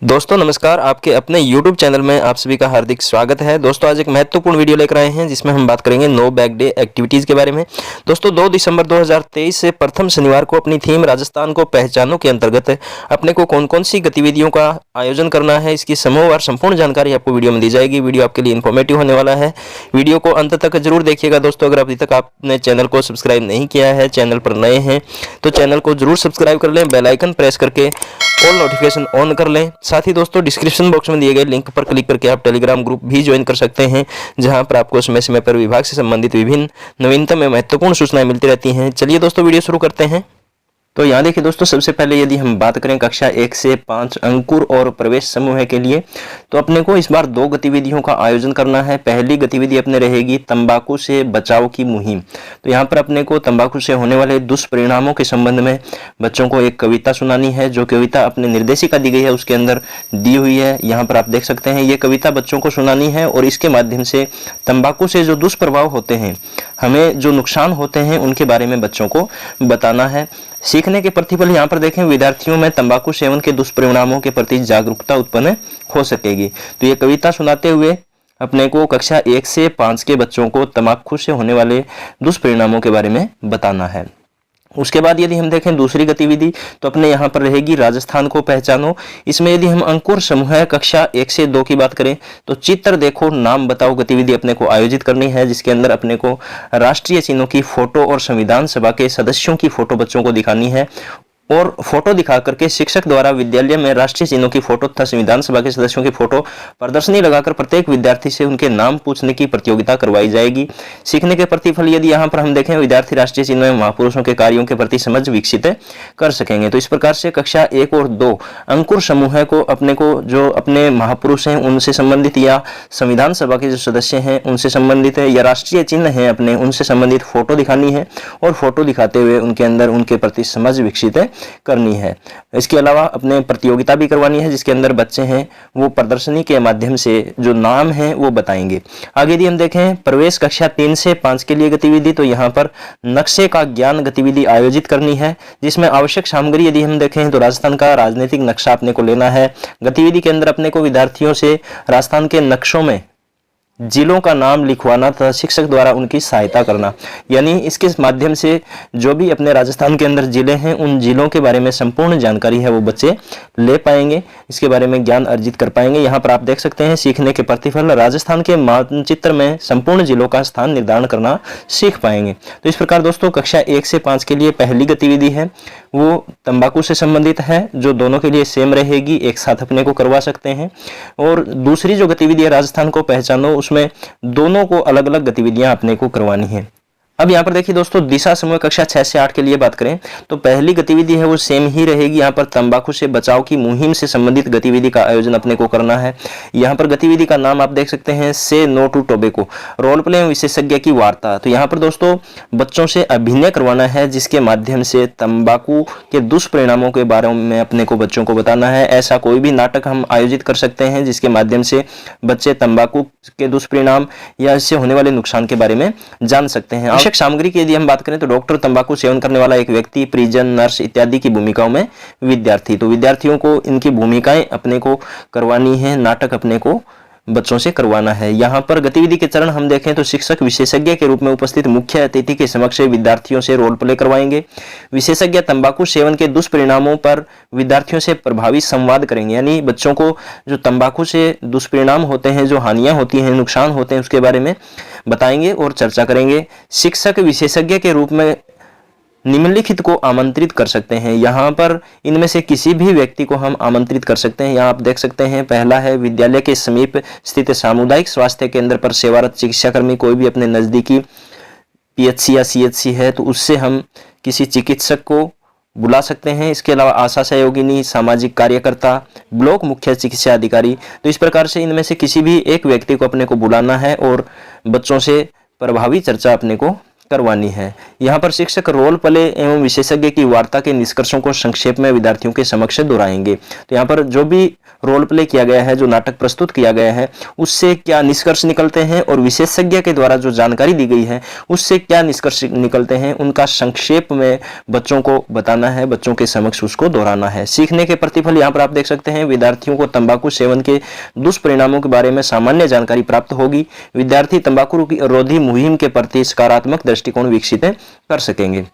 दोस्तों नमस्कार, आपके अपने YouTube चैनल में आप सभी का हार्दिक स्वागत है। दोस्तों आज एक महत्वपूर्ण वीडियो लेकर आए हैं जिसमें हम बात करेंगे नो बैग डे एक्टिविटीज़ के बारे में। दोस्तों 2 दिसंबर 2023 से प्रथम शनिवार को अपनी थीम राजस्थान को पहचानो के अंतर्गत अपने को कौन-कौन सी गतिविधियों का आयोजन करना है, इसकी समूहवार संपूर्ण जानकारी आपको वीडियो में दी जाएगी। वीडियो आपके लिए इन्फॉर्मेटिव होने वाला है। वीडियो को अंत तक जरूर देखिएगा। दोस्तों अगर अभी तक आपने चैनल को सब्सक्राइब नहीं किया है, चैनल पर नए हैं तो चैनल को जरूर सब्सक्राइब कर लें, बेल आइकन प्रेस करके ऑल नोटिफिकेशन ऑन कर लें। साथ ही दोस्तों डिस्क्रिप्शन बॉक्स में दिए गए लिंक पर क्लिक करके आप टेलीग्राम ग्रुप भी ज्वाइन कर सकते हैं, जहां पर आपको समय समय पर विभाग से संबंधित विभिन्न नवीनतम एवं महत्वपूर्ण सूचनाएं मिलती रहती हैं। चलिए दोस्तों वीडियो शुरू करते हैं। तो यहाँ देखिए दोस्तों, सबसे पहले यदि हम बात करें कक्षा 1 से 5 अंकुर और प्रवेश समूह के लिए, तो अपने को इस बार 2 गतिविधियों का आयोजन करना है। पहली गतिविधि अपने रहेगी तंबाकू से बचाव की मुहिम। तो यहाँ पर अपने को तंबाकू से होने वाले दुष्परिणामों के संबंध में बच्चों को एक कविता सुनानी है। जो कविता अपने निर्देशिका दी गई है उसके अंदर दी हुई है, यहाँ पर आप देख सकते हैं। ये कविता बच्चों को सुनानी है और इसके माध्यम से तंबाकू से जो दुष्प्रभाव होते हैं, हमें जो नुकसान होते हैं, उनके बारे में बच्चों को बताना है। सीखने के प्रतिफल यहाँ पर देखें, विद्यार्थियों में तंबाकू सेवन के दुष्परिणामों के प्रति जागरूकता उत्पन्न हो सकेगी। तो ये कविता सुनाते हुए अपने को कक्षा 1 से 5 के बच्चों को तंबाकू से होने वाले दुष्परिणामों के बारे में बताना है। उसके बाद यदि हम देखें दूसरी गतिविधि, तो अपने यहाँ पर रहेगी राजस्थान को पहचानो। इसमें यदि हम अंकुर समूह कक्षा 1 से 2 की बात करें तो चित्र देखो नाम बताओ गतिविधि अपने को आयोजित करनी है, जिसके अंदर अपने को राष्ट्रीय चिन्हों की फोटो और संविधान सभा के सदस्यों की फोटो बच्चों को दिखानी है। और फोटो दिखा करके शिक्षक द्वारा विद्यालय में राष्ट्रीय चिन्हों की फोटो तथा संविधान सभा के सदस्यों की फोटो प्रदर्शनी लगाकर प्रत्येक विद्यार्थी से उनके नाम पूछने की प्रतियोगिता करवाई जाएगी। सीखने के प्रतिफल यदि यहाँ पर हम देखें, विद्यार्थी राष्ट्रीय चिन्हों में महापुरुषों के कार्यों के प्रति समझ विकसित कर सकेंगे। तो इस प्रकार से कक्षा 1 और 2 अंकुर समूह को अपने को जो अपने महापुरुष हैं उनसे संबंधित, या संविधान सभा के जो सदस्य हैं उनसे संबंधित है, या राष्ट्रीय चिन्ह हैं अपने उनसे संबंधित फोटो दिखानी है और फोटो दिखाते हुए उनके अंदर उनके प्रति समझ विकसित करनी है। इसके अलावा अपने प्रतियोगिता भी करवानी है, जिसके अंदर बच्चे हैं वो प्रदर्शनी के माध्यम से जो नाम है वो बताएंगे। आगे यदि हम देखें प्रवेश कक्षा 3 से 5 के लिए गतिविधि, तो यहाँ पर नक्शे का ज्ञान गतिविधि आयोजित करनी है, जिसमें आवश्यक सामग्री यदि हम देखें तो राजस्थान का राजनीतिक नक्शा अपने को लेना है। गतिविधि के अंदर अपने को विद्यार्थियों से राजस्थान के नक्शों में जिलों का नाम लिखवाना तथा शिक्षक द्वारा उनकी सहायता करना, यानी इसके माध्यम से जो भी अपने राजस्थान के अंदर जिले हैं उन जिलों के बारे में संपूर्ण जानकारी है वो बच्चे ले पाएंगे, इसके बारे में ज्ञान अर्जित कर पाएंगे। यहाँ पर आप देख सकते हैं सीखने के प्रतिफल, राजस्थान के मानचित्र में संपूर्ण जिलों का स्थान निर्धारण करना सीख पाएंगे। तो इस प्रकार दोस्तों कक्षा 1 से 5 के लिए पहली गतिविधि है वो तंबाकू से संबंधित है, जो दोनों के लिए सेम रहेगी, एक साथ अपने को करवा सकते हैं। और दूसरी जो गतिविधि है राजस्थान को पहचानो, उसमें दोनों को अलग अलग गतिविधियां अपने को करवानी है। अब यहाँ पर देखिए दोस्तों, दिशा समूह कक्षा 6 से 8 के लिए बात करें तो पहली गतिविधि है वो सेम ही रहेगी। यहाँ पर तंबाकू से बचाव की मुहिम से संबंधित गतिविधि का आयोजन अपने को करना है। यहाँ पर गतिविधि का नाम आप देख सकते हैं, से no to tobacco, role play विशेषज्ञ की वार्ता। तो यहाँ पर दोस्तों बच्चों से अभिनय करवाना है, जिसके माध्यम से तंबाकू के दुष्परिणामों के बारे में अपने को बच्चों को बताना है। ऐसा कोई भी नाटक हम आयोजित कर सकते हैं जिसके माध्यम से बच्चे तंबाकू के दुष्परिणाम या इससे होने वाले नुकसान के बारे में जान सकते हैं। आवश्यक सामग्री की यदि हम बात करें तो डॉक्टर, तंबाकू सेवन करने वाला एक व्यक्ति, परिजन, नर्स इत्यादि की भूमिकाओं में विद्यार्थी। तो विद्यार्थियों को इनकी भूमिकाएं अपने को करवानी है, नाटक अपने को बच्चों से करवाना है। यहाँ पर गतिविधि के चरण हम देखें तो शिक्षक विशेषज्ञ के रूप में उपस्थित मुख्य अतिथि के समक्ष विद्यार्थियों से रोल प्ले करवाएंगे। विशेषज्ञ तंबाकू सेवन के दुष्परिणामों पर विद्यार्थियों से प्रभावी संवाद करेंगे, यानी बच्चों को जो तंबाकू से दुष्परिणाम होते हैं, जो हानियां होती हैं, नुकसान होते हैं, उसके बारे में बताएंगे और चर्चा करेंगे। शिक्षक विशेषज्ञ के रूप में निम्नलिखित को आमंत्रित कर सकते हैं। यहाँ पर इनमें से किसी भी व्यक्ति को हम आमंत्रित कर सकते हैं। यहाँ आप देख सकते हैं, पहला है विद्यालय के समीप स्थित सामुदायिक स्वास्थ्य केंद्र पर सेवारत चिकित्साकर्मी, कोई भी अपने नजदीकी PHC या CHC है तो उससे हम किसी चिकित्सक को बुला सकते हैं। इसके अलावा आशा सहयोगिनी, सामाजिक कार्यकर्ता, ब्लॉक मुख्य चिकित्सा अधिकारी। तो इस प्रकार से इनमें से किसी भी एक व्यक्ति को अपने को बुलाना है और बच्चों से प्रभावी चर्चा अपने को करवानी है। यहाँ पर शिक्षक रोल प्ले एवं विशेषज्ञ की वार्ता के निष्कर्षों को संक्षेप में विद्यार्थियों के समक्ष दोहराएंगे। तो यहाँ पर जो भी रोल प्ले किया गया है, जो नाटक प्रस्तुत किया गया है, उससे क्या निष्कर्ष निकलते हैं और विशेषज्ञ के द्वारा जो जानकारी दी गई है उससे क्या निष्कर्ष निकलते हैं, उनका संक्षेप में बच्चों को बताना है, बच्चों के समक्ष उसको दोहराना है। सीखने के प्रतिफल यहाँ पर आप देख सकते हैं, विद्यार्थियों को तंबाकू सेवन के दुष्परिणामों के बारे में सामान्य जानकारी प्राप्त होगी। विद्यार्थी तंबाकू रोधी मुहिम के प्रति सकारात्मक दृष्टिकोण विकसित कर सकेंगे।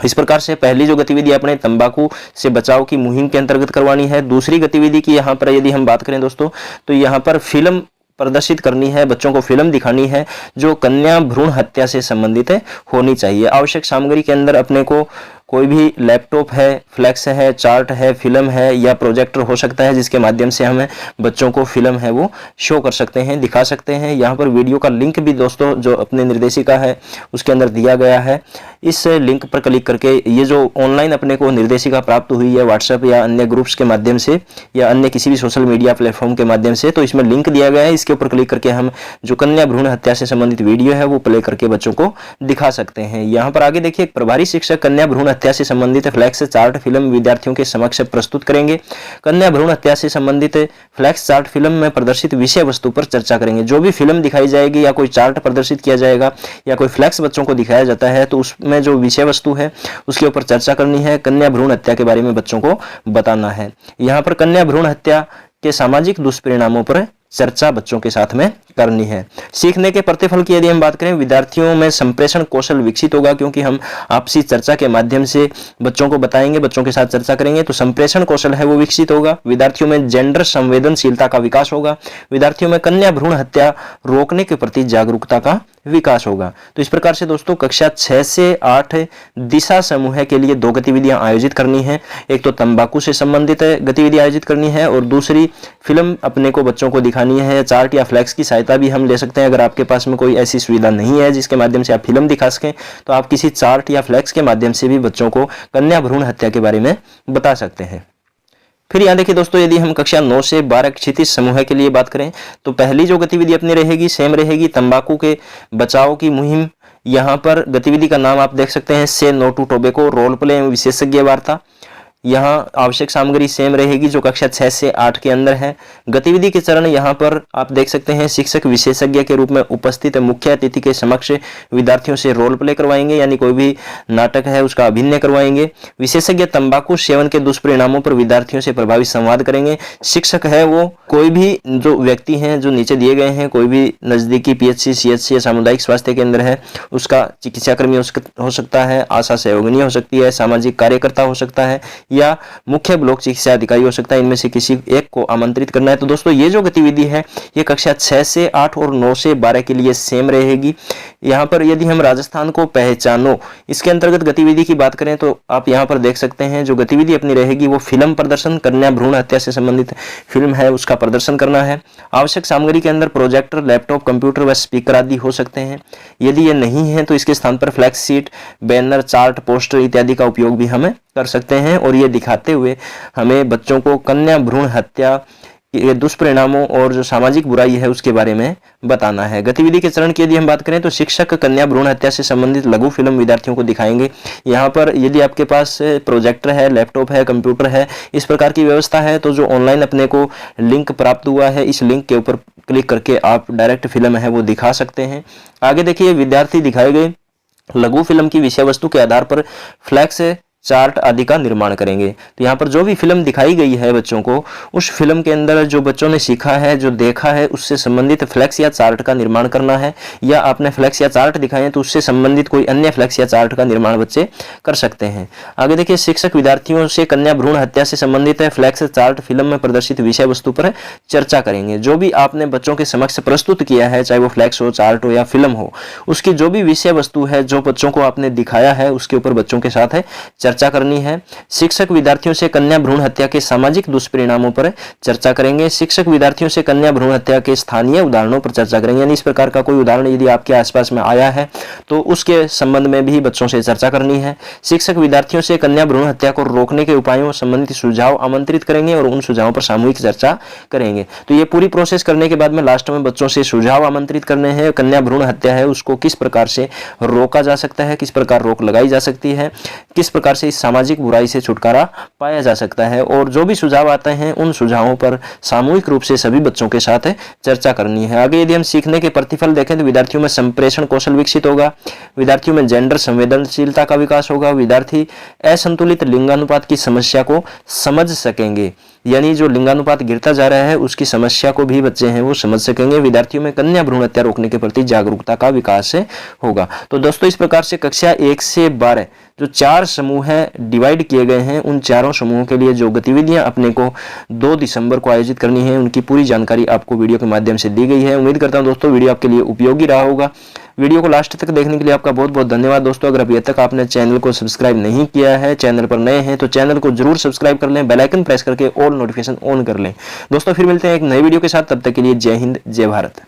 इस प्रकार से पहली जो गतिविधि अपने तंबाकू से बचाव की मुहिम के अंतर्गत करवानी है। दूसरी गतिविधि की यहाँ पर यदि हम बात करें दोस्तों, तो यहाँ पर फिल्म प्रदर्शित करनी है, बच्चों को फिल्म दिखानी है जो कन्या भ्रूण हत्या से संबंधित होनी चाहिए। आवश्यक सामग्री के अंदर अपने को कोई भी लैपटॉप है, फ्लैक्स है, चार्ट है, फिल्म है या प्रोजेक्टर हो सकता है, जिसके माध्यम से हमें बच्चों को फिल्म है वो शो कर सकते हैं, दिखा सकते हैं। यहाँ पर वीडियो का लिंक भी दोस्तों जो अपने निर्देशिका है उसके अंदर दिया गया है। इस लिंक पर क्लिक करके ये जो ऑनलाइन अपने को निर्देशिका प्राप्त हुई है व्हाट्सएप या अन्य ग्रुप्स के माध्यम से या अन्य किसी भी सोशल मीडिया प्लेटफॉर्म के माध्यम से, तो इसमें लिंक दिया गया है। इसके ऊपर क्लिक करके हम जो कन्या भ्रूण हत्या से संबंधित वीडियो है वो प्ले करके बच्चों को दिखा सकते हैं। यहाँ पर आगे देखिए, प्रभारी शिक्षक कन्या भ्रूण हत्या से संबंधित फ्लैक्स चार्ट फिल्म विद्यार्थियों के समक्ष प्रस्तुत करेंगे। कन्या भ्रूण हत्या से संबंधित फ्लैक्स चार्ट फिल्म में प्रदर्शित विषय वस्तु पर चर्चा करेंगे। जो भी फिल्म दिखाई जाएगी या कोई चार्ट प्रदर्शित किया जाएगा या कोई फ्लैक्स बच्चों को दिखाया जाता है तो उसमें जो विषय वस्तु है उसके ऊपर चर्चा करनी है। कन्या भ्रूण हत्या के बारे में बच्चों को बताना है। यहाँ पर कन्या भ्रूण हत्या के सामाजिक दुष्परिणामों पर चर्चा बच्चों के साथ में करनी है। सीखने के प्रतिफल की यदि हम बात करें, विद्यार्थियों में संप्रेषण कौशल विकसित होगा, क्योंकि हम आपसी चर्चा के माध्यम से बच्चों को बताएंगे, बच्चों के साथ चर्चा करेंगे, तो संप्रेषण कौशल है वो विकसित होगा। विद्यार्थियों में जेंडर संवेदनशीलता का विकास होगा। विद्यार्थियों में कन्या भ्रूण हत्या रोकने के प्रति जागरूकता का विकास होगा। तो इस प्रकार से दोस्तों कक्षा 6 से 8 दिशा समूह के लिए 2 गतिविधियां आयोजित करनी है। एक तो तंबाकू से संबंधित गतिविधि आयोजित करनी है और दूसरी फिल्म अपने को बच्चों को दिखानी है। चार्ट या फ्लैक्स की सहायता भी हम ले सकते हैं। अगर आपके पास में कोई ऐसी सुविधा नहीं है जिसके माध्यम से आप फिल्म दिखा सकें तो आप किसी चार्ट या फ्लैक्स के माध्यम से भी बच्चों को कन्या भ्रूण हत्या के बारे में बता सकते हैं। फिर यहाँ देखिए दोस्तों, यदि हम कक्षा 9 से 12 क्षितिज समूह के लिए बात करें तो पहली जो गतिविधि अपनी रहेगी सेम रहेगी, तंबाकू के बचाव की मुहिम। यहाँ पर गतिविधि का नाम आप देख सकते हैं, से no to tobacco, role play एवं विशेषज्ञ वार्ता। यहाँ आवश्यक सामग्री सेम रहेगी जो कक्षा 6 से 8 के अंदर है। गतिविधि के चरण यहाँ पर आप देख सकते हैं, शिक्षक विशेषज्ञ के रूप में उपस्थित मुख्य अतिथि के समक्ष विद्यार्थियों से रोल प्ले करवाएंगे, यानी कोई भी नाटक है उसका अभिनय करवाएंगे। विशेषज्ञ तंबाकू सेवन के दुष्परिणामों पर विद्यार्थियों से प्रभावी संवाद करेंगे। शिक्षक है वो कोई भी जो व्यक्ति हैं जो नीचे दिए गए हैं, कोई भी नजदीकी PHC, CHC या सामुदायिक स्वास्थ्य केंद्र है उसका चिकित्साकर्मी हो सकता है, आशा सहयोगिनी हो सकती है, सामाजिक कार्यकर्ता हो सकता है या मुख्य ब्लॉक चिकित्सा अधिकारी हो सकता है। इनमें से किसी एक को आमंत्रित करना है। तो दोस्तों ये जो गतिविधि है ये कक्षा 6 से 8 और 9 से 12 के लिए सेम रहेगी। यहाँ पर यदि हम राजस्थान को पहचानो इसके अंतर्गत गतिविधि की बात करें तो आप यहाँ पर देख सकते हैं जो गतिविधि अपनी रहेगी वो फिल्म प्रदर्शन, कन्या भ्रूण हत्या से संबंधित फिल्म है उसका प्रदर्शन करना है। आवश्यक सामग्री के अंदर प्रोजेक्टर, लैपटॉप, कंप्यूटर व स्पीकर आदि हो सकते हैं। यदि ये नहीं है तो इसके स्थान पर flex sheet, banner, chart, poster इत्यादि का उपयोग भी हमें कर सकते हैं और ये दिखाते हुए हमें बच्चों को कन्या भ्रूण हत्या के दुष्परिणामों और जो सामाजिक बुराई है उसके बारे में बताना है। गतिविधि के चरण की यदि हम बात करें तो शिक्षक कन्या भ्रूण हत्या से संबंधित लघु फिल्म विद्यार्थियों को दिखाएंगे। यहाँ पर यदि आपके पास प्रोजेक्टर है, लैपटॉप है, कंप्यूटर है, इस प्रकार की व्यवस्था है तो जो ऑनलाइन अपने को लिंक प्राप्त हुआ है इस लिंक के ऊपर क्लिक करके आप डायरेक्ट फिल्म है वो दिखा सकते हैं। आगे देखिए, विद्यार्थी दिखाए गए लघु फिल्म की विषय वस्तु के आधार पर फ्लैक्स, चार्ट आदि का निर्माण करेंगे। तो यहाँ पर जो भी फिल्म दिखाई गई है बच्चों को, उस फिल्म के अंदर जो बच्चों ने सीखा है, जो देखा है, उससे संबंधित फ्लैक्स या चार्ट का निर्माण करना है। या आपने फ्लैक्स या चार्ट दिखाए तो उससे संबंधित कोई अन्य फ्लैक्स या चार्ट का निर्माण बच्चे कर सकते हैं। आगे देखिए, शिक्षक विद्यार्थियों से कन्या भ्रूण हत्या से संबंधित फ्लैक्स, चार्ट, फिल्म में प्रदर्शित विषय वस्तु पर चर्चा करेंगे। जो भी आपने बच्चों के समक्ष प्रस्तुत किया है, चाहे वो फ्लैक्स हो, चार्ट हो या फिल्म हो, उसकी जो भी विषय वस्तु है जो बच्चों को आपने दिखाया है उसके ऊपर बच्चों के साथ है चर्चा चर्चा करनी है। शिक्षक विद्यार्थियों से कन्या भ्रूण हत्या के सामाजिक दुष्परिणामों पर चर्चा करेंगे। शिक्षक विद्यार्थियों से कन्या भ्रूण हत्या के स्थानीय उदाहरणों पर चर्चा करेंगे, यानी इस प्रकार का कोई उदाहरण यदि आपके आसपास में आया है तो उसके संबंध में भी बच्चों से चर्चा करनी है। शिक्षक विद्यार्थियों से कन्या भ्रूण हत्या को रोकने के उपायों संबंधित सुझाव आमंत्रित करेंगे और उन सुझावों पर सामूहिक चर्चा करेंगे। तो ये पूरी प्रोसेस करने के बाद में लास्ट में बच्चों से सुझाव आमंत्रित करने हैं। कन्या भ्रूण हत्या है उसको किस प्रकार से रोका जा सकता है, किस प्रकार रोक लगाई जा सकती है, किस प्रकार से इस सामाजिक बुराई से छुटकारा पाया जा सकता है, और जो भी सुझाव आते हैं उन सुझावों पर सामूहिक रूप से सभी बच्चों के साथ चर्चा करनी है। आगे यदि हम सीखने के प्रतिफल देखें तो विद्यार्थियों में संप्रेषण कौशल विकसित होगा, विद्यार्थियों में जेंडर संवेदनशीलता का विकास होगा, विद्यार्थी असंतुलित लिंगानुपात की समस्या को समझ सकेंगे, यानी जो लिंगानुपात गिरता जा रहा है उसकी समस्या को भी बच्चे हैं वो समझ सकेंगे। विद्यार्थियों में कन्या भ्रूण हत्या रोकने के प्रति जागरूकता का विकास होगा। तो दोस्तों इस प्रकार से कक्षा 1 से 12 जो 4 समूह हैं डिवाइड किए गए हैं, उन चारों समूहों के लिए जो गतिविधियां अपने को 2 दिसंबर को आयोजित करनी है उनकी पूरी जानकारी आपको वीडियो के माध्यम से दी गई है। उम्मीद करता हूं दोस्तों वीडियो आपके लिए उपयोगी रहा होगा। वीडियो को लास्ट तक देखने के लिए आपका बहुत बहुत धन्यवाद। दोस्तों अगर अभी तक आपने चैनल को सब्सक्राइब नहीं किया है, चैनल पर नए हैं तो चैनल को जरूर सब्सक्राइब कर लें, बेल आइकन प्रेस करके ऑल नोटिफिकेशन ऑन कर लें। दोस्तों फिर मिलते हैं एक नई वीडियो के साथ, तब तक के लिए जय हिंद जय भारत।